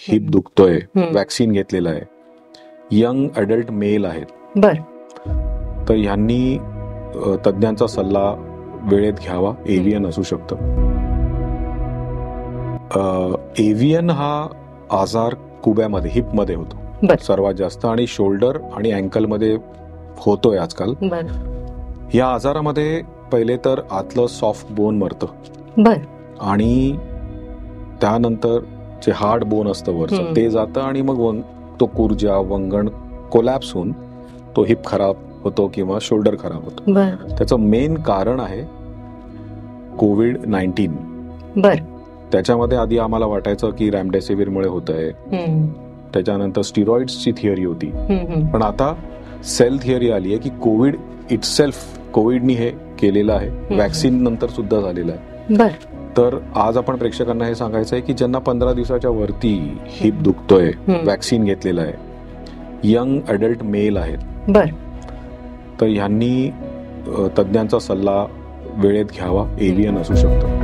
Heap दुखतोय, vaccine घेतलेलं आहे, young adult mail आहेत, बर, तर ह्यांनी तज्ञांचा सल्ला वेळेत घ्यावा. एव्हियन असू शकतं. एव्हियन हा आजार कुब्यामध्ये, हिपमध्ये होतो सर्वात जास्त, आणि शोल्डर आणि अँकलमध्ये होतोय आजकाल. या आजारामध्ये पहिले तर आतलं सॉफ्ट बोन मरतं, आणि त्यानंतर जे हार्ड बोन असतं वरचं ते जातं, आणि मग तो कुर्जा वंगण कोलॅप्स होऊन तो हिप खराब होतो किंवा शोल्डर खराब होतो. त्याचं मेन कारण आहे कोविड-19. त्याच्यामध्ये आधी आम्हाला वाटायचं की रॅमडेसिव्हिरमुळे होत आहे, त्याच्यानंतर स्टिरॉइड्सची थिअरी होती, पण आता सेल थिअरी आली आहे की कोविड इटसेल्फ, कोविडनी हे केलेलं आहे, वॅक्सिन नंतर सुद्धा झालेलं आहे. तर आज आपण प्रेक्षकांना हे सांगायचं आहे की ज्यांना 15 दिवसाच्या वरती हिप दुखतोय, वॅक्सिन घेतलेलं आहे, यंग अडल्ट मेल आहेत, तर ह्यांनी तज्ञांचा सल्ला वेळेत घ्यावा. एव्हियन असू शकतं.